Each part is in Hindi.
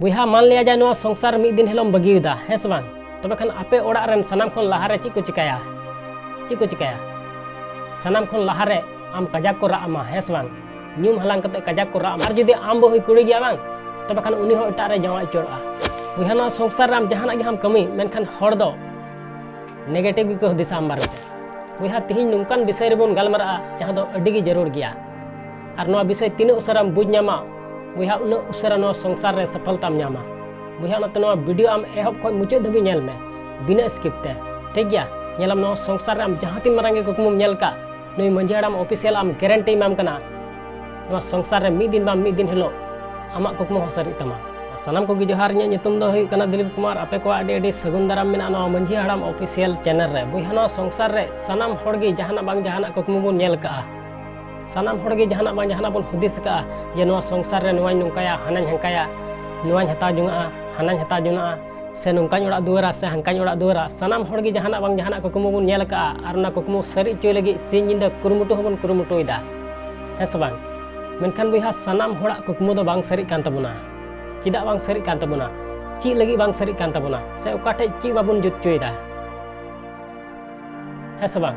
बुहा मान लिया जाए संसार मिद दिन हिलों बगिदा है से बांग तबे खान आपे ओड़ा रेन सनाम खन लहारे ची को चिकाया सनाम खन लहारे आम कजाक को रामा है से बांग न्यूम हलांग कते कजाक को राम और जुदी आम बहु कुड़ी गया बांग तबे खान उनी हो एटा रे जावा चोड़ा बुहा संसार रे आम जहाना गे हम कमी मेनखान हर दो नेगेटिव की को दिशा आम बारे बुहा तिहिन नुंकान विषय रे बोन गालमारा जहां दो अड्डी गी जरूर गया और नवा विषय तीन उसराम बुझ नामा बुहा उन उसरा नवा संसार रे सफलता नामा बुहा नते नवा वीडियो आम एहब खय मुचाद धबी नेल में बिना स्किप ते ठीक गया नेलम नवा संसार रे आम जहां तीन मारांगे कुकमुम नेल का नई मंझी हड़ाम ऑफिशियल आम गारंटी माम कना नवा संसार रे मिद दिन हिलो आमा कुकमु हो सरी तमा सानाम को जोहार ᱤᱧᱟᱹᱜ ᱧᱩᱛᱩᱢ ᱫᱚ ᱦᱩᱭᱩᱜ ᱠᱟᱱᱟ ᱫᱤᱞᱤᱯ ᱠᱩᱢᱟᱨ ᱟᱯᱮ ᱠᱚ ᱟᱹᱰᱤ ᱥᱟᱹᱜᱩᱱ ᱫᱟᱨᱟᱢ ᱢᱮᱱᱟᱜᱼᱟ ᱱᱚᱣᱟ ᱢᱟᱹᱡᱷᱤ ᱦᱟᱲᱟᱢ ᱚᱯᱷᱤᱥᱤᱭᱟᱞ ᱪᱮᱱᱮᱞ ᱨᱮ ᱵᱚᱭᱦᱟ ᱱᱚᱣᱟ ᱥᱚᱝᱥᱟᱨ ᱨᱮ ᱥᱟᱱᱟᱢ ᱦᱚᱲ ᱜᱮ ᱡᱟᱦᱟᱱᱟᱜ ᱵᱟᱝ ᱡᱟᱦᱟᱱᱟᱜ ᱠᱩᱠᱢᱩ ᱵᱚᱱ ᱧᱮᱞ ᱠᱟᱜᱼᱟ ᱥᱟᱱᱟᱢ ᱦᱚᱲ ᱜᱮ ᱡᱟᱦᱟᱱᱟᱜ ᱵᱟᱝ ᱡᱟᱦᱟᱱᱟᱜ ᱵᱚᱱ ᱦᱩᱫᱤᱥ ᱠᱟᱜᱼᱟ ᱡᱮ ᱱᱚᱣᱟ ᱥᱚᱝᱥᱟर ᱨᱮ ᱱᱚᱣᱟᱧ ᱱᱚᱝᱠᱟᱭᱟ ᱦᱟᱱᱟᱧ ᱦᱟᱝᱠᱟᱭᱟ ᱱᱚᱣᱟᱧ ᱦᱟᱛᱟᱣ ᱡᱚᱝᱟᱜᱼᱟ ᱦᱟᱱᱟᱧ ᱦᱟᱛᱟᱣ ᱡᱚᱝᱟᱜᱼᱟ ᱥᱮ ᱱᱚᱝᱠᱟᱧ ᱚᱲᱟᱜ ᱫᱩᱣᱟᱹᱨᱟ ᱥᱮ ᱦᱟᱝᱠᱟᱧ ᱚᱲᱟᱜ ᱫᱩᱣᱟᱹᱨᱟ ᱥᱟᱱᱟᱢ ᱦᱚᱲ ᱜᱮ ᱡᱟᱦᱟᱱᱟᱜ ᱵᱟᱝ ᱡᱟᱦᱟᱱᱟᱜ ᱠᱩᱠᱢᱩ ᱵᱚᱱ ᱧᱮᱞ ᱠᱟᱜᱼᱟ ᱟᱨ ᱚᱱᱟ ᱠᱩᱠᱢᱩ ᱥᱟᱹᱨᱤ ᱦᱚᱪᱚᱭ ᱞᱟᱹᱜᱤᱫ ᱥᱤᱧ ᱧᱤᱫᱟᱹ ᱠᱩᱨᱩᱢᱩᱴᱩ ᱦᱚᱸᱵᱚᱱ ᱠᱩᱨᱩᱢᱩᱴᱩᱭᱮᱫᱟ ᱦᱮᱸ ᱥᱮ ᱵᱟᱝ ᱢᱮᱱᱠᱷᱟन ᱵᱚᱭᱦᱟ ᱥᱟᱱᱟम ᱦᱚᱲᱟᱜ ᱠᱩᱠᱢᱩ ᱫᱚ ᱵᱟᱝ ᱥᱟᱹᱨᱤᱜ ᱠᱟᱱ ᱛᱟᱵᱚᱱᱟ ᱪᱮᱫᱟᱜ ᱵᱟᱝ ᱥᱟᱹᱨᱤᱜ ᱠᱟᱱ ᱛᱟᱵᱚᱱᱟ ᱪᱮᱫ ᱞᱟᱹᱜᱤᱫ ᱵᱟᱝ ᱥᱟᱹᱨᱤᱜ ᱠᱟᱱ ᱛᱟᱵᱚᱱᱟ ᱥᱮ ᱚᱠᱟᱴᱷᱮᱡ ᱪᱮᱫ ᱵᱟᱵᱚᱱ ᱡᱩᱛ ᱪᱚᱭᱫᱟ है से बांग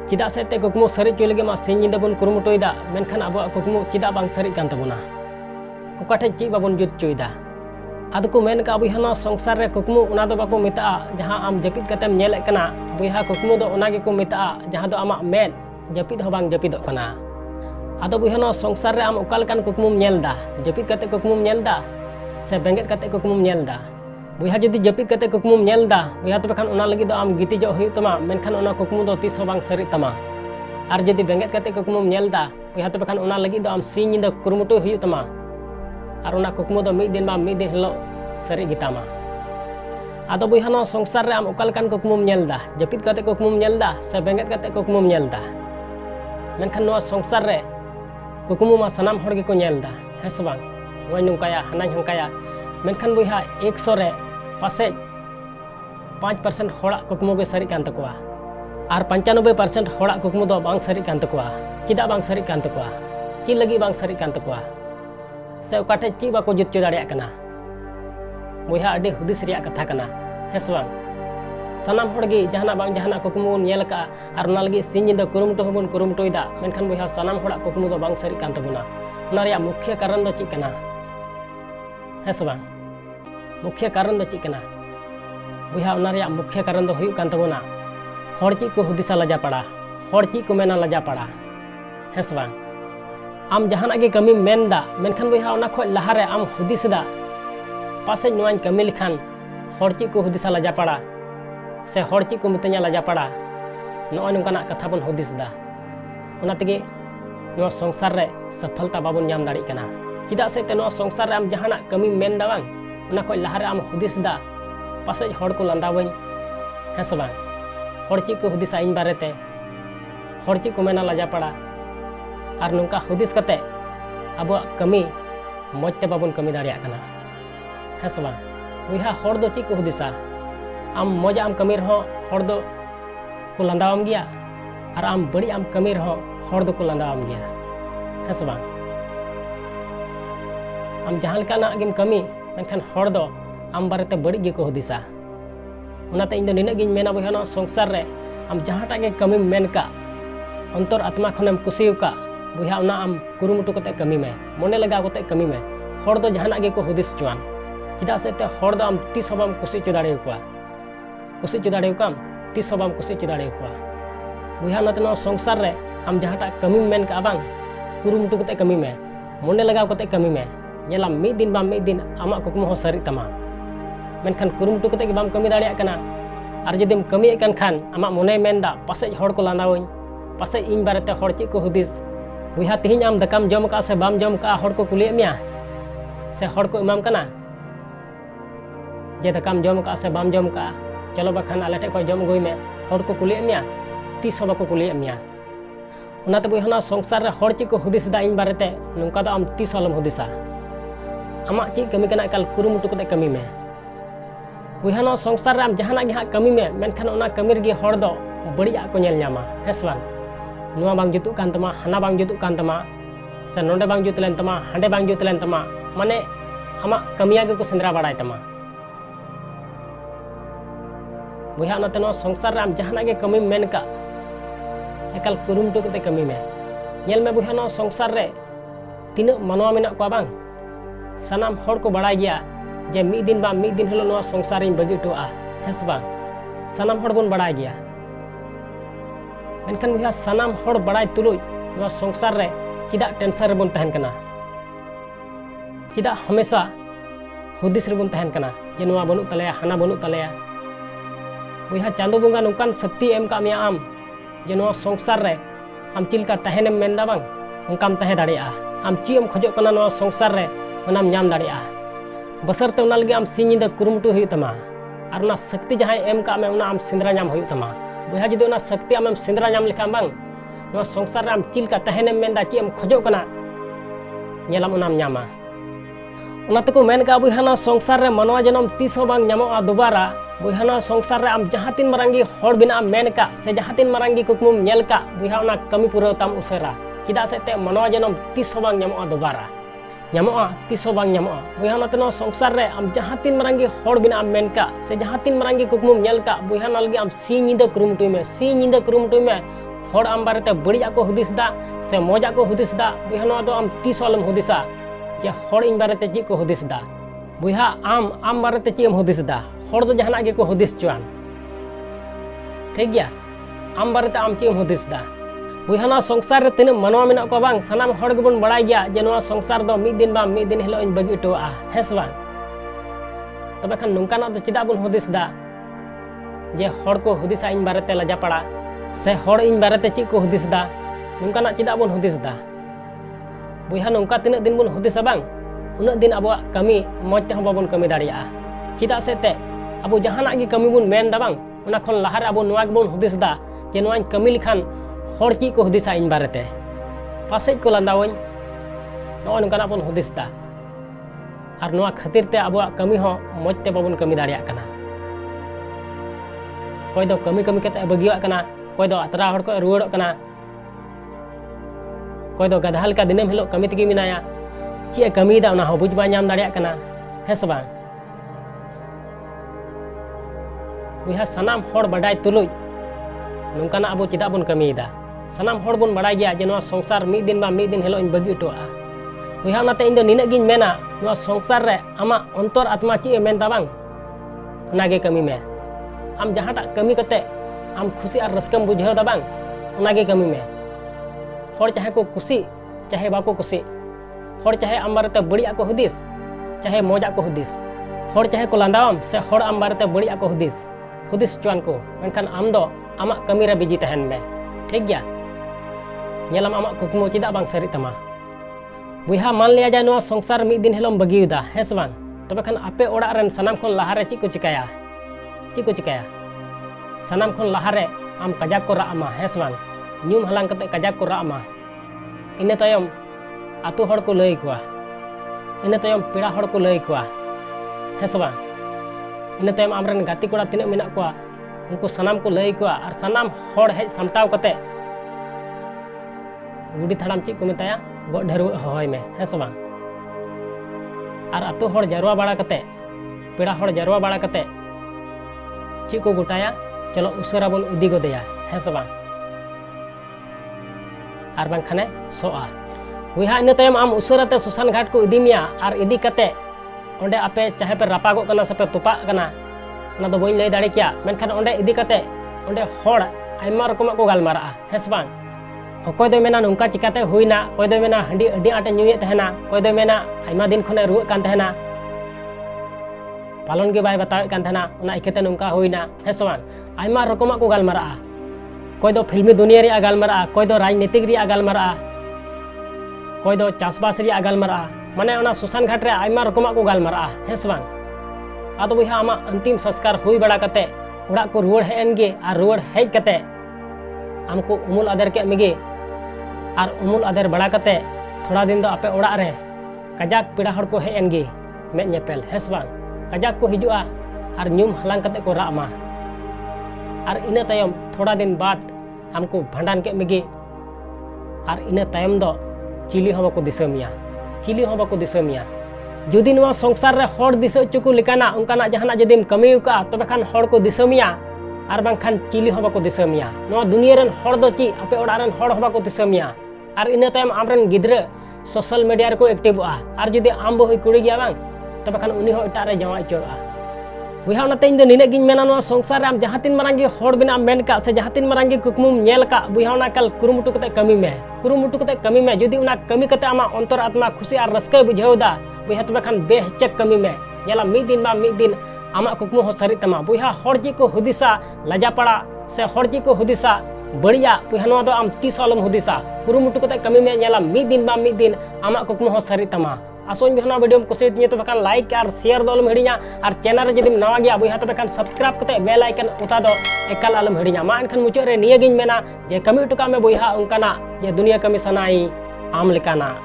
चिदा से ते कुकमु सरी चुई लगे मा सिंह निंदा बन कुरुमुटुयदा मेनखान आबो कुकमु चिदा बांग सरी कान तबोना ओकाठे ची बाबन जुत चुईदा आदो को मेन का बुहा संसार रे कुकमु उना दो बाको मिता जहां आम जपित कतेम नेले कना बुहा कुकमु दो उना गे को मिता जहां दो आमा मेन जपित हो बांग जपिदो कना आदो बुहा संसार रे आम ओकाल कान कुकमुम नेलदा जपित कते कुकमुम नेलदा से बेंगेत कते कुकमुम नेलदा बुहा जुदी जपित कते कुकमुम नेलदा बुहा तबे खान उना लगी दो आम गितिजो हुई तमा मेनखान उना कुकमु दो तीस बांग सरी तमा और जुदी बेंगेत कते कुकमुम नेलदा बुहा तबे खान उना लगी दो आम सिंह निंदा कुरुमुटु हुई तमा और उना कुकमु दो मिद दिन हिलो सरी गितामा आदो बुहा नो संसार रे आम ओकाल कान कुकमुम नेलदा जपित कते कुकमुम नेलदा से बेंगेत कते कुकमुम नेलदा मेनखान नो संसार रे कुकमु मा सनाम हर गे को नेलदा है से बांग नोय नुंकाया हानाኝ हंकाया मेनखान बुहा 100 रे पासे 5% हड़ा कुकमु गे सरी कान तकवा और 95% हड़ा कुकमु दो बांग सरी कान तकवा चिदा बांग सरी कान तकवा ची लगी बांग सरी कान तकवा से ओकाठे ची बाको जुत चो दाड़िया कना बुहा अडी हुदिस रिया कथा कना है से बांग सनाम हड़ गे जहाना बांग जहाना कुकमु बन नेल का और उना लगी सिंह निंदा कुरुमुटु हबन कुरुमुटुयदा मेनखान बुहा सनाम हड़ा कुकमु दो बांग सरी कान तबोना उना रिया मुख्य कारण दो ची कना है से बांग मुख्य कारण दो ची कना बुहा उना रिया मुख्य कारण दो हुयु कान तबोना हड़ ची को हुदिसा लजा पड़ा हड़ ची को मेना लजा पड़ा है से बांग आम जहाना गे कमी मेनदा मेनखान बुहा उना खय लहारे आम हुदिसदा पासे नोआñ कमी लिखान हड़ ची को हुदिसा लजा पड़ा से हड़ ची को मितኛ लजा पड़ा नोय नोंकाना कथा बन हुदिसदा उना तेगे नोआ संसार रे सफलता बाबन नाम दाड़ी कना चिदा से ते नोआ संसार रे आम जहाना कमी मेनदा बांग उना खय लहारे आम हुदिसदा पासे हड़ को लांदावኝ है से बांग हड़ ची को हुदिसा इन बारेते हड़ ची को मेना लजा पड़ा और नोंका हुदिस कते अब कमी मजते बाबन कमी दाड़िया कना है से बांग बुहा हड़ दो ची को हुदिसा आम मजा आम कमी रहो हड़ दो को लांदावाम गया और आम बड़ी आम कमी रहो हड़ दो को लांदावाम गया है से बांग आम जहां लेकाना गेम कमी मेनखान हड़ दो आम बारेते बड़ी गे को हुदिसा उनाते इन दो निना गिन मेना बुहा नो संसार रे आम जहांटा गे कमी मेन का अंतर आत्मा खनेम कुसियो का बुहा उना आम कुरुमुटु कते कमी में मने लगा कते कमी में हड़ दो जहाना गे को हुदिस चुआन चिदा से ते हड़ दो आम तीस बाम कुसि चो दाड़े कोआ कुसि चो दाड़े काम तीस बाम कुसि चो दाड़े कोआ बुहा नते नो संसार रे आम जहांटा कमी मेन का बांग कुरुमुटु कते कमी में मने लगा कते कमी में नेला मिद दिन आमा कुकमु हो सरी तमा मेनखान कुरुमुटु कते बाम कमी दाड़िया कना और जदिम कमी एकान खान आमा मने मेनदा पासे हड़ को लांदावኝ पासे इन बारेते हड़ ची को हुदिस बुहा तिहिñ आम दकाम जम का से बाम जम का हड़ को कुलिए मिया से हड़ को इमाम कना जे दकाम जम का से बाम जम का चलो बाखान आले ठे को जम गई में हड़ को कुलिए मिया तीस बाको कुलिए मिया उनाते बुहा संसार रे हड़ ची को हुदिस दा इन बारेते नोंका दो आम तीस अलम हुदिसा आमा ची कमी कना एकाल कुरुमुटु कते कमी में बुहा संसार रे आम जहाना गे हां कमी में मेनखान उना कमी रे हड़ दो बड़िया को नेल ᱧᱟᱢᱟ है से बांग नुआ बांग जुतु कान तमा हाना बांग जुतु कान तमा से नोंडे बांग जुत लेन तमा हांडे बांग जुत लेन तमा माने आमा कमिया के को सेंद्रा बाड़ाय तमा बुहा नाते नो संसार रे आम जहाना के कमी मेन का एकाल कुरुमटो कते कमी में नेल में बुहा नो संसार रे तीन मानवा मेना को बांग सनाम हर को बाड़ाय गया जे मी दिन हिलो नो संसार इन बगी टोआ हेस बांग सनाम हर बोन बाड़ाय गया मेनखान बुहा सनाम हर बाड़ाय तुलुज नो संसार रे चिदा टेंशन रे बोन तहन कना चिदा हमेशा हुदिस रे बोन तहन कना जे नोआ बनु तलेया हाना बनु तलेया बुहा चांदो बंगा नौकान शक्ति एम का मिया आम जे नोआ संसार रे आम चिलका तहनेम मेनदा बांग उनकाम तहे दाड़िया आम ची एम खोजो कना नोआ संसार रे ओनाम ᱧᱟᱢ दाड़िया बसरते ओना लगे आम सिंह ᱧᱤᱫᱟᱹ कुरुमुटु हुई तमा और ओना शक्ति जहां एम का में ओना आम सिंद्रा ᱧᱟᱢ हुई तमा बुहा जुदी ओना शक्ति आम सिंद्रा ᱧᱟᱢ लेखा बांग नोआ संसार रे आम चिलका तहनेम मेनदा ची एम खोजो कना ñᱮᱞᱟᱢ ओनाम ᱧᱟᱢᱟ ओना तको मेन का बुहा नोआ संसार रे मानवा जन्म तीस हो बांग ᱧᱟᱢᱚᱜᱼᱟ दोबारा बुहा नोआ संसार रे आम जहां तीन मारांगी हर बिना मेन का से जहां तीन मारांगी कुकमुम नेल का बुहा ओना कमी पूरा ताम उसेरा चिदा से ते मानवा जन्म तीस हो बांग ᱧᱟᱢᱚᱜᱼᱟ दोबारा ᱧᱟᱢᱚᱜᱼᱟ तीस हो बांग ᱧᱟᱢᱚᱜᱼᱟ बुहा नाते नो संसार रे आम जहां तीन मारांगी हर बिना मेन का से जहां तीन मारांगी कुकमुम नेल का बुहा ना लगे आम सी ᱧᱤᱫᱟᱹ कुरुमुटुय में हर आम बारेते बड़िया को हुदिसदा से मजा को हुदिसदा बुहा नोआ दो आम तीस अलम हुदिसा जे हर इन बारेते ची को हुदिसदा बुहा आम बारेते ची एम हुदिसदा हर दो जहाना गे को हुदिस चुआन ठीक गया आम बारेते आम ची एम हुदिसदा बुहा नोआ संसार रे तिना मानवा मेना को बांग सनाम हर गेबोन बड़ाय गया जे नोआ संसार दो मिद दिन हिलो इन बगी टोआ हेस बांग तबे खान नोंकाना दो चिदा बोन हुदिसदा जे हर को हुदिसा इन बारेते लजापड़ा से हर इन बारेते ची को हुदिसदा नोंकाना चिदा बोन हुदिसदा बुहा नोंका तिना दिन बोन हुदिसा बांग उना दिन अबो कमी मज ते बाबोन कमी दाड़िया चिदा से ते अबो जहाना गे कमी बोन मेन दा बांग उना खन लाहार अबो नोआ गेबोन हुदिसदा जे नोआ कमी लिखान हर ची को हुदिसा इन बारेते पासे को लांदावኝ नोआ नोंकाना बोन हुदिसदा और नोआ खातिर ते अबो कमी हो मज ते बाबोन कमी दाड़िया कना कोई दो कमी कते बगिया कना कोई दो अतरा हर को रुवाड़ कना कोई दो गधाल का दिनम हिलो कमी तगी मिनाया ची कमी दा ओना हो बुझ बा ᱧᱟᱢ दाड़िया कना हेस बांग बुहा सनाम हर बडाय तुलुज नोंकाना अबो चिदा बोन कमीदा सनाम हर बोन बडाय गया जे नोआ संसार मिद दिन हिलो इन बगी टोआ बुहा नाते इन दो निना गिन मेना नोआ संसार रे आमा अंतर आत्मा ची ए मेन दा बांग ओनागे कमी में आम जहाटा कमी कते आम खुशी और रस्कम बुझाव दा बांग ओनागे कमी में हर चाहे को खुशी चाहे बाको खुशी हर चाहे आम बारेते बड़िया को हुदिस चाहे मजा को हुदिस हर चाहे को लांदावाम से हर आम बारेते बड़िया को हुदिस चुआन को मेनखान आम दो आमा कमी रे बिजी तहन में ठीक गया नेलाम आमा कुकमु चिदा बांग सरी तमा बुहा मान लिया जाए नोआ संसार मिद दिन हिलोम बगियुदा हेस बांग तबे खान आपे ओड़ा रेन सनाम खन लाहारे ची को चिकाया सनाम खन लाहारे आम कजाक को रामा हेस बांग ᱧᱩᱢ हालांग कते कजाक को रामा इने तायम आतु हड़ को लई कुआ इने तायम पेड़ा हड़ को लई कुआ हेस बांग इने तायम आमरन गाती कोड़ा तिना मेना कुआ उनको सनाम को लई कुआ और सनाम हड़ हेज सामटाव कते गुडी थाड़ाम ची को मेताया गो ढेरु होय में हेस बांग और आतु हड़ जारवा बाड़ा कते पेड़ा हड़ जारवा बाड़ा कते ची को गोटाया चलो उसरा बोन इदी गोदेया हेस बांग और बांखाने सोआ बुहा इन तायम आम उसराते सुसान घाट को इदी मिया और इदी कते ओंडे आपे चाहे पे रापागो कना से पे तुपा कना ना दो बई लई दाड़ी किया मेनखान ओंडे इदी कते ओंडे हड़ आयमा रकम को गालमारा हेस बांग अकोय दो मेना नोंका चिकाते हुईना कोय दो मेना हंडी अडी आटे ᱧᱩᱭᱮ तहना कोय दो मेना आयमा दिन खने रुवाग कान तहना पालन के बाय बतावे कान तहना ओना इकेते नोंका हुईना हेस बांग आयमा रकम को गालमारा कोई दो फिल्मी दुनिया रे गालमारा कोई दो राजनीतिक रे गालमारा कोई दो चासबास रे गालमारा माने ओना सुसान घाट रे आयमा रकम को गालमारा हेस बांग आदो बुहा आमा अंतिम संस्कार हुई बड़ा कते उड़ा को रुवाड़ हेन गे और रुवाड़ हेज कते आमको उमुल आदर के मिगे और उमुल आदर बड़ा कते थोड़ा दिन दो आपे उड़ा रे कजाक पेड़ा हड़ को हेन गे में नेपेल हेस बांग कजाक को हिजुआ और ᱧᱩᱢ हालांग कते को रामा और इन तायम थोड़ा दिन बाद हमको भांडान के मिगे और इन तायम दो चिली हो बाको दिसमिया जुदी नवा संसार रे हर दिशा चुकु लेकाना उनकाना जहाना जदिम कमी उका तबे खान हर को दिसमिया आर बांखान चिली हो बाको दिसमिया नवा दुनिया रन हर दो ची आपे ओड़ा रन हर हो बाको दिसमिया आर इना तायम आमरन गिद्रा सोशल मीडिया रे को एक्टिव आर जुदी आम बो कुड़ी गया बांग तबे खान उनी हो एटा रे जावा चोड़ा बुहा ओनाते इन निने गिन मेना नवा संसार रे आम जहां तीन मारंगी हर बिना मेन का से जहां तीन मारंगी कुकमुम नेल का बुहा ओना कल कुरुमुटु कते कमी में जुदी उना कमी कते आमा अंतर आत्मा खुशी आर रस्के बुझेउदा बुहा तबे खान बेहचक कमी में नेला मिद दिन आमा कुकमु हो सरी तमा बुहा हर जी को हुदिसा लजापड़ा से हर जी को हुदिसा बढ़िया बुहा नवा दो आम तीस आलम हुदिसा कुरुमुटु कते कमी में नेला मिद दिन आमा कुकमु हो सरी तमा आसोन बिहना वीडियो में कुसी तब खान लाइक और शेयर दो अलम हिड़िया और चैनल जदि नवा गया बुहा तब खान सब्सक्राइब करते बेल आइकन उता दो एकाल अलम हिड़िया मा एनखान मुचाद रे निया गिन मेना जे कमी टुका में बुहा उनकाना जे दुनिया कमी सनाई आम लेकाना।